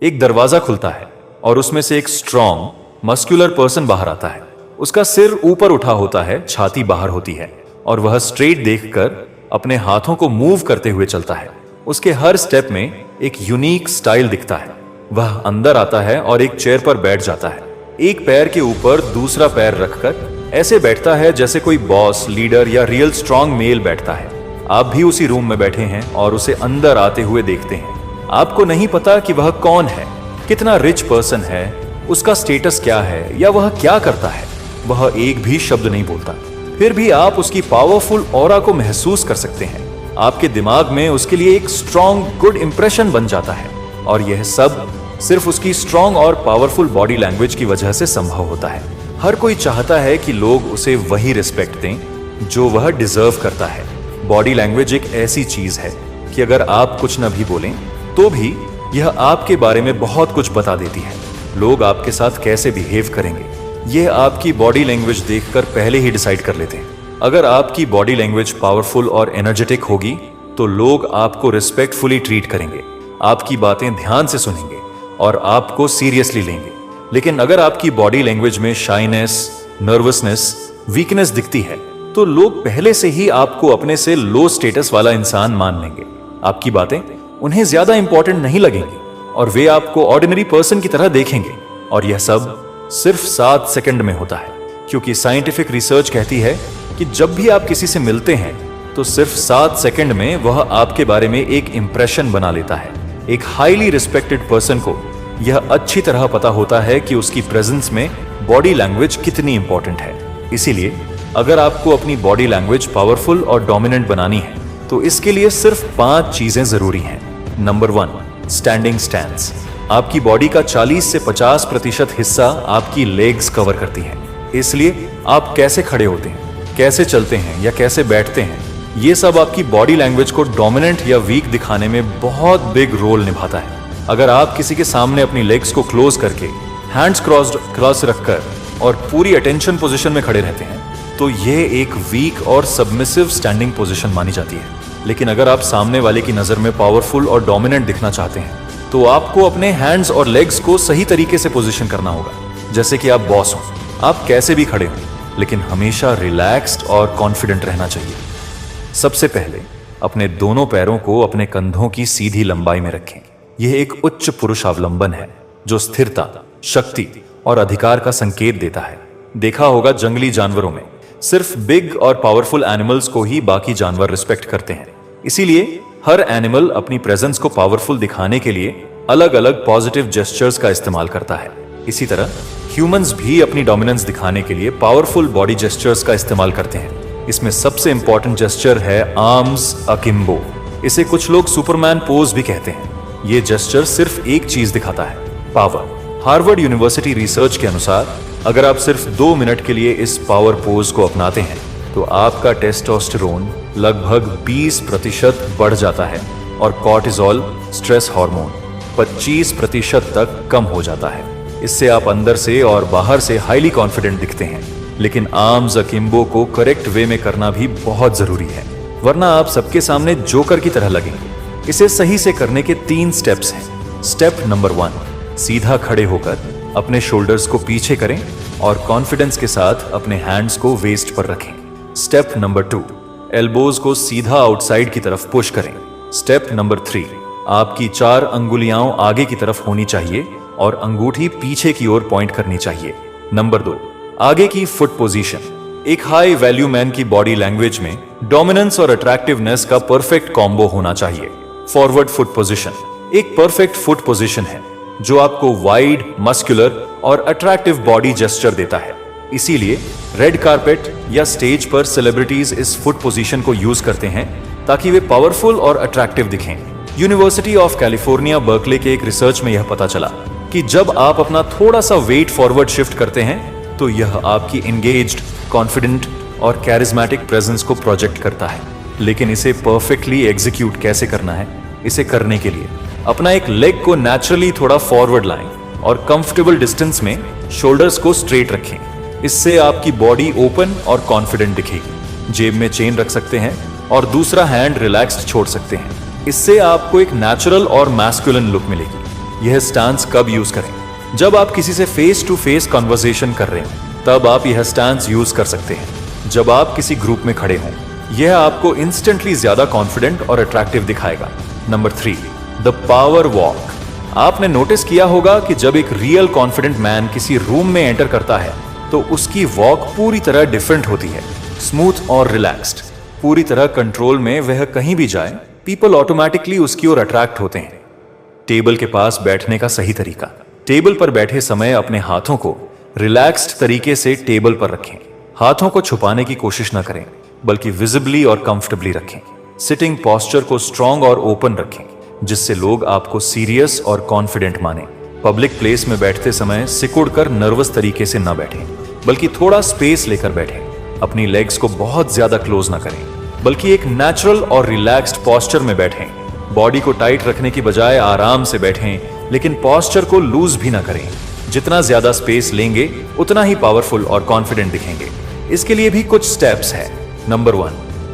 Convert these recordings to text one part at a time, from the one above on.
एक दरवाजा खुलता है और उसमें से एक स्ट्रॉन्ग मस्कुलर पर्सन बाहर आता है। उसका सिर ऊपर उठा होता है, छाती बाहर होती है और वह स्ट्रेट देखकर अपने हाथों को मूव करते हुए चलता है। उसके हर स्टेप में एक यूनिक स्टाइल दिखता है। वह अंदर आता है और एक चेयर पर बैठ जाता है। एक पैर के ऊपर दूसरा पैर रखकर ऐसे बैठता है जैसे कोई बॉस, लीडर या रियल स्ट्रॉन्ग मेल बैठता है। आप भी उसी रूम में बैठे हैं और उसे अंदर आते हुए देखते हैं। आपको नहीं पता कि वह कौन है, कितना रिच पर्सन है, उसका स्टेटस क्या है या वह क्या करता है। वह एक भी शब्द नहीं बोलता, फिर भी आप उसकी पावरफुल ऑरा को महसूस कर सकते हैं। आपके दिमाग में उसके लिए एक स्ट्रॉन्ग गुड इंप्रेशन बन जाता है और यह सब सिर्फ उसकी स्ट्रॉन्ग और पावरफुल बॉडी लैंग्वेज की वजह से संभव होता है। हर कोई चाहता है कि लोग उसे वही रिस्पेक्ट दें जो वह डिजर्व करता है। बॉडी लैंग्वेज एक ऐसी चीज है कि अगर आप कुछ न भी बोलें तो भी यह आपके बारे में बहुत कुछ बता देती है। लोग आपके साथ कैसे बिहेव करेंगे यह आपकी बॉडी लैंग्वेज देखकर पहले ही डिसाइड कर लेते हैं। अगर आपकी बॉडी लैंग्वेज पावरफुल और एनर्जेटिक होगी तो लोग आपको रिस्पेक्टफुली ट्रीट करेंगे, आपकी बातें ध्यान से सुनेंगे और आपको सीरियसली लेंगे। लेकिन अगर आपकी बॉडी लैंग्वेज में शाइनेस, नर्वसनेस, वीकनेस दिखती है तो लोग पहले से ही आपको अपने से लो स्टेटस वाला इंसान मान लेंगे। आपकी बातें उन्हें ज्यादा इंपॉर्टेंट नहीं लगेंगी और वे आपको ऑर्डिनरी पर्सन की तरह देखेंगे। और यह सब सिर्फ 7 सेकंड में होता है, क्योंकि साइंटिफिक रिसर्च कहती है कि जब भी आप किसी से मिलते हैं तो सिर्फ 7 सेकंड में वह आपके बारे में एक इंप्रेशन बना लेता है। एक हाईली रिस्पेक्टेड पर्सन को यह अच्छी तरह पता होता है कि उसकी प्रेजेंस में बॉडी लैंग्वेज कितनी इंपॉर्टेंट है। इसीलिए अगर आपको अपनी बॉडी लैंग्वेज पावरफुल और डोमिनेंट बनानी है तो इसके लिए सिर्फ 5 चीजें जरूरी हैं। Number 1, standing stance. आपकी बॉडी का 40 से 50% हिस्सा आपकी लेग्स कवर करती है। इसलिए आप कैसे खड़े होते हैं, कैसे चलते हैं या कैसे बैठते हैं, ये सब आपकी बॉडी लैंग्वेज को डोमिनेंट या वीक दिखाने में बहुत बिग रोल निभाता है। अगर आप किसी के सामने अपनी लेग्स को क्लोज करके हैंड्स क्रॉस रखकर और पूरी अटेंशन पोजीशन में खड़े रहते हैं तो यह एक वीक और सबमिसिव स्टैंडिंग पोजीशन मानी जाती है। लेकिन अगर आप सामने वाले की नजर में पावरफुल और डोमिनेंट दिखना चाहते हैं तो आपको अपने हैंड्स और लेग्स को सही तरीके से पोजीशन करना होगा, जैसे कि आप बॉस हो। आप कैसे भी खड़े हों लेकिन हमेशा रिलैक्स्ड और कॉन्फिडेंट रहना चाहिए। सबसे पहले अपने दोनों पैरों को अपने कंधों की सीधी लंबाई में रखें। यह एक उच्च पुरुषावलंबन है जो स्थिरता, शक्ति और अधिकार का संकेत देता है। देखा होगा जंगली जानवरों में सिर्फ बिग और पावरफुल एनिमल्स को ही बाकी जानवर रिस्पेक्ट करते हैं। इसीलिए हर एनिमल अपनी प्रेजेंस को पावरफुल दिखाने के लिए अलग अलग पॉजिटिव जेस्चर्स का इस्तेमाल करता है। इसी तरह ह्यूमंस भी अपनी डोमिनेंस दिखाने के लिए पावरफुल बॉडी जेस्चर्स का इस्तेमाल करते हैं। इसमें सबसे इंपॉर्टेंट जेस्चर है आर्म्स अकिम्बो। इसे कुछ लोग सुपरमैन पोज भी कहते हैं। यह जेस्चर सिर्फ एक चीज दिखाता है, पावर। हार्वर्ड यूनिवर्सिटी रिसर्च के अनुसार अगर आप सिर्फ 2 मिनट के लिए इस पावर पोज को अपनाते हैं तो आपका टेस्टोस्टेरोन लगभग 20% बढ़ जाता है और कॉर्टिसोल, स्ट्रेस हार्मोन 25% तक कम हो जाता है। इससे आप अंदर से और बाहर से हाईली कॉन्फिडेंट दिखते हैं। लेकिन आर्म्स अकिम्बो को करेक्ट वे में करना भी बहुत जरूरी है, वरना आप सबके सामने जोकर की तरह लगेंगे। इसे सही से करने के 3 स्टेप्स हैं। स्टेप नंबर 1, सीधा खड़े होकर अपने शोल्डर्स को पीछे करें और कॉन्फिडेंस के साथ अपने हैंड्स को वेस्ट पर रखें। स्टेप नंबर 2, एल्बोज को सीधा आउटसाइड की तरफ पुश करें। स्टेप नंबर 3, आपकी 4 अंगुलियां आगे की तरफ होनी चाहिए और अंगूठी पीछे की ओर पॉइंट करनी चाहिए। नंबर 2, आगे की फुट पोजीशन। एक हाई वैल्यू मैन की बॉडी लैंग्वेज में डोमिनेंस और अट्रैक्टिवनेस का परफेक्ट कॉम्बो होना चाहिए। फॉरवर्ड फुट पोजीशन एक परफेक्ट फुट पोजीशन है जो आपको वाइड, मस्कुलर और अट्रैक्टिव बॉडी जेस्चर देता है। इसीलिए रेड कारपेट या स्टेज पर सेलिब्रिटीज इस फुट पोजीशन को यूज करते हैं ताकि वे पावरफुल और अट्रैक्टिव दिखें। यूनिवर्सिटी ऑफ कैलिफोर्निया बर्कले के एक रिसर्च में यह पता चला कि जब आप अपना थोड़ा सा वेट फॉरवर्ड शिफ्ट करते हैं तो यह आपकी एंगेज्ड, कॉन्फिडेंट और कैरिज्मेटिक प्रेजेंस को प्रोजेक्ट करता है। लेकिन इसे परफेक्टली एग्जीक्यूट कैसे करना है? इसे करने के लिए अपना एक लेग को नेचुरली थोड़ा फॉरवर्ड लाएं और कंफर्टेबल डिस्टेंस में शोल्डर्स को स्ट्रेट रखें। इससे आपकी बॉडी ओपन और कॉन्फिडेंट दिखेगी। जेब में चेन रख सकते हैं और दूसरा हैंड रिलैक्स्ड छोड़ सकते हैं। इससे आपको एक नेचुरल और मैस्कुलिन लुक मिलेगी। यह स्टांस कब यूज करें? जब आप किसी से फेस टू फेस कॉन्वर्सेशन कर रहे हो तब आप यह स्टांस यूज कर सकते हैं। जब आप किसी ग्रुप में खड़े हों, यह आपको इंस्टेंटली ज्यादा कॉन्फिडेंट और अट्रैक्टिव दिखाएगा। Number 3, the power walk. आपने नोटिस किया होगा कि जब एक रियल कॉन्फिडेंट मैन किसी रूम में एंटर करता है तो उसकी वॉक पूरी तरह डिफरेंट होती है, स्मूथ और रिलैक्स्ड। पूरी तरह कंट्रोल में वह कहीं भी जाए, पीपल ऑटोमेटिकली उसकी ओर अट्रैक्ट होते हैं। टेबल के पास बैठने का सही तरीका। टेबल पर बैठे समय अपने हाथों को रिलैक्स्ड तरीके से टेबल पर रखें। हाथों को छुपाने की कोशिश न करें, बल्कि विजिबली और कंफर्टेबली रखें। सिटिंग पोस्चर को स्ट्रांग और ओपन रखें, जिससे लोग आपको सीरियस और कॉन्फिडेंट माने। पब्लिक प्लेस में बैठते समय सिकुड़कर नर्वस तरीके से न बैठें, बल्कि थोड़ा स्पेस लेकर बैठें। अपनी लेग्स को बहुत ज्यादा क्लोज न करें, बल्कि एक नेचुरल और रिलैक्स्ड पोस्चर में बैठें। बॉडी को टाइट रखने की बजाय आराम से बैठें, लेकिन पोस्चर को लूज भी ना करें। जितना ज्यादा स्पेस लेंगे उतना ही पावरफुल और कॉन्फिडेंट दिखेंगे। इसके लिए भी कुछ स्टेप्स है। Number 1,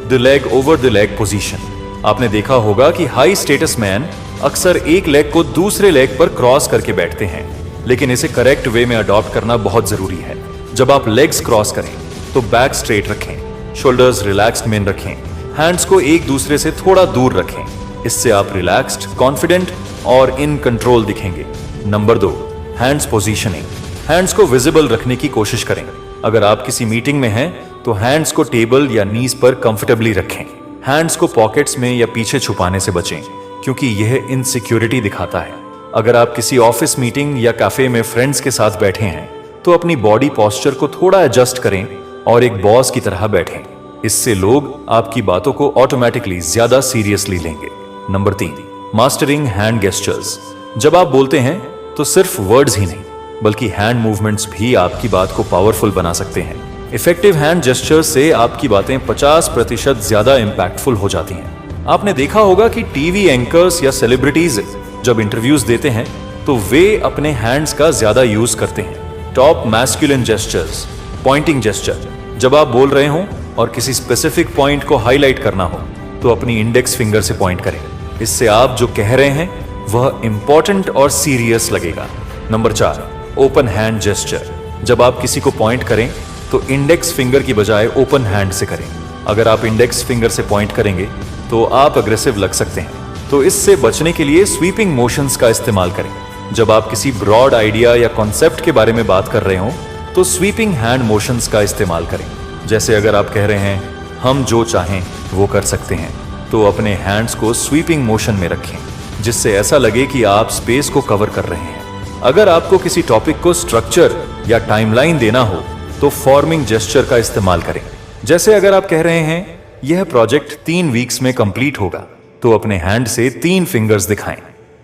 the leg over the leg position. आपने देखा होगा कि हाई स्टेटस मैन अक्सर एक लेग को दूसरे लेग पर क्रॉस करके बैठते हैं, लेकिन इसे करेक्ट वे में अडॉप्ट करना बहुत जरूरी है। जब आप लेग्स क्रॉस करें तो बैक स्ट्रेट रखें, शोल्डर्स रिलैक्स्ड में रखें, हैंड्स को एक दूसरे से थोड़ा दूर रखें। इससे आप रिलैक्स्ड, कॉन्फिडेंट और इन कंट्रोल दिखेंगे। Number 2, hands positioning. हैंड्स को विजिबल रखने की कोशिश करें। अगर आप किसी मीटिंग में हैं तो हैंड्स को टेबल या नीज पर कंफर्टेबली रखें। हैंड्स को पॉकेट्स में या पीछे छुपाने से बचें, क्योंकि यह इनसिक्योरिटी दिखाता है। अगर आप किसी ऑफिस मीटिंग या कैफे में फ्रेंड्स के साथ बैठे हैं तो अपनी बॉडी पोस्चर को थोड़ा एडजस्ट करें और एक बॉस की तरह बैठें। इससे लोग आपकी बातों को ऑटोमेटिकली ज्यादा सीरियसली लेंगे। Number 3, mastering hand gestures. जब आप बोलते हैं तो सिर्फ वर्ड्स ही नहीं, बल्कि हैंड मूवमेंट्स भी आपकी बात को पावरफुल बना सकते हैं। इफेक्टिव हैंड जेस्चर्स से आपकी बातें 50% ज्यादा इंपैक्टफुल हो जाती हैं। आपने देखा होगा कि टीवी एंकर्स या सेलिब्रिटीज जब इंटरव्यूज देते हैं तो वे अपने हैंड्स का ज्यादा यूज करते हैं। Top masculine gestures, pointing gesture. जब आप बोल रहे हो और किसी स्पेसिफिक पॉइंट को हाईलाइट करना हो तो अपनी इंडेक्स फिंगर से पॉइंट करें। इससे आप जो कह रहे हैं वह इंपॉर्टेंट और सीरियस लगेगा। Number 4, open hand gesture. जब आप किसी को पॉइंट करें तो इंडेक्स फिंगर की बजाय ओपन हैंड से करें। अगर आप इंडेक्स फिंगर से पॉइंट करेंगे तो आप अग्रेसिव लग सकते हैं, तो इससे बचने के लिए स्वीपिंग मोशंस का इस्तेमाल करें। जब आप किसी ब्रॉड आइडिया या कॉन्सेप्ट के बारे में बात कर रहे हो तो स्वीपिंग हैंड मोशंस का इस्तेमाल करें। जैसे अगर आप कह रहे हैं हम जो चाहें वो कर सकते हैं, तो अपने हैंड्स को स्वीपिंग मोशन में रखें, जिससे ऐसा लगे कि आप स्पेस को कवर कर रहे हैं। अगर आपको किसी टॉपिक को स्ट्रक्चर या टाइमलाइन देना हो तो फॉर्मिंग जेस्चर का इस्तेमाल करें। जैसे अगर आप कह रहे हैं यह प्रोजेक्ट 3 वीक्स में कंप्लीट होगा, तो अपने हैंड से 3 फिंगर्स दिखाएं।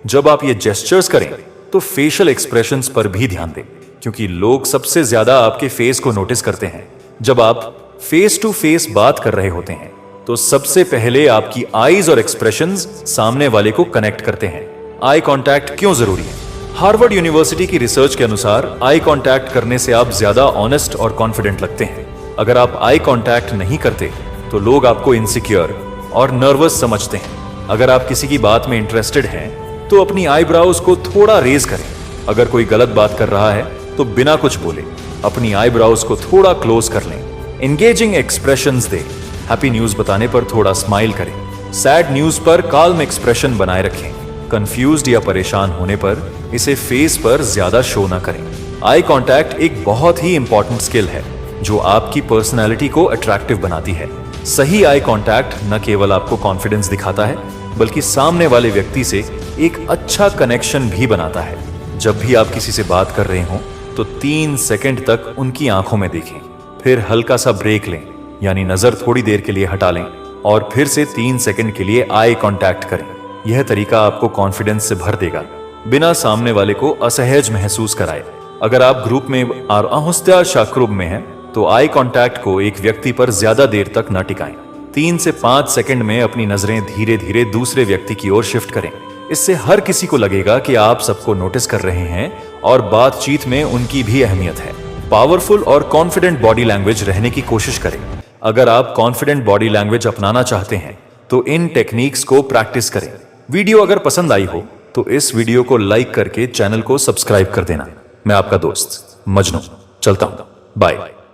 जब आप ये जेस्चर्स करें तो फेशियल एक्सप्रेशंस पर भी ध्यान दें, क्योंकि लोग सबसे ज्यादा आपके फेस को नोटिस करते हैं। जब आप फेस टू फेस बात कर रहे होते हैं तो सबसे पहले आपकी आईज और एक्सप्रेशंस सामने वाले को कनेक्ट करते हैं। आई कांटेक्ट क्यों जरूरी है? हार्वर्ड यूनिवर्सिटी की रिसर्च के अनुसार आई कांटेक्ट करने से आप ज्यादा ऑनेस्ट और कॉन्फिडेंट लगते हैं। अगर आप आई कांटेक्ट नहीं करते तो लोग आपको इनसिक्योर और नर्वस समझते हैं। अगर आप किसी की बात में इंटरेस्टेड हैं तो अपनी आईब्राउज को थोड़ा रेज करें। अगर कोई गलत बात कर रहा है तो बिना कुछ बोले अपनी आईब्राउज को थोड़ा क्लोज कर लें। एंगेजिंग एक्सप्रेशंस दें। हैप्पी न्यूज बताने पर थोड़ा स्माइल करें। सैड न्यूज पर काल्म एक्सप्रेशन बनाए रखें। कंफ्यूज्ड या परेशान होने पर इसे फेस पर ज्यादा शो ना करें। आई कांटेक्ट एक बहुत ही इंपॉर्टेंट स्किल है जो आपकी पर्सनैलिटी को अट्रैक्टिव बनाती है। सही आई कांटेक्ट न केवल आपको कॉन्फिडेंस दिखाता है, बल्कि सामने वाले व्यक्ति से एक अच्छा कनेक्शन भी बनाता है। जब भी आप किसी से बात कर रहे हो तो 3 सेकंड तक उनकी आंखों में देखें, फिर हल्का सा ब्रेक लें, यानी नजर थोड़ी देर के लिए हटा लें और फिर से 3 सेकंड के लिए आई कांटेक्ट करें। यह तरीका आपको कॉन्फिडेंस से भर देगा, बिना सामने वाले को असहज महसूस कराए। अगर आप ग्रुप में और अहुस्त्या शाक्रुब में हैं तो आई कांटेक्ट को एक व्यक्ति पर ज्यादा देर तक न टिकाएं। 3 से 5 सेकंड में अपनी नजरें धीरे धीरे दूसरे व्यक्ति की ओर शिफ्ट करें। इससे हर किसी को लगेगा कि आप सबको नोटिस कर रहे हैं और बातचीत में उनकी भी अहमियत है। पावरफुल और कॉन्फिडेंट बॉडी लैंग्वेज रहने की कोशिश करें। अगर आप कॉन्फिडेंट बॉडी लैंग्वेज अपनाना चाहते हैं तो इन टेक्निक्स को प्रैक्टिस करें। वीडियो अगर पसंद आई हो तो इस वीडियो को लाइक करके चैनल को सब्सक्राइब कर देना। मैं आपका दोस्त मजनू चलता हूं। बाय।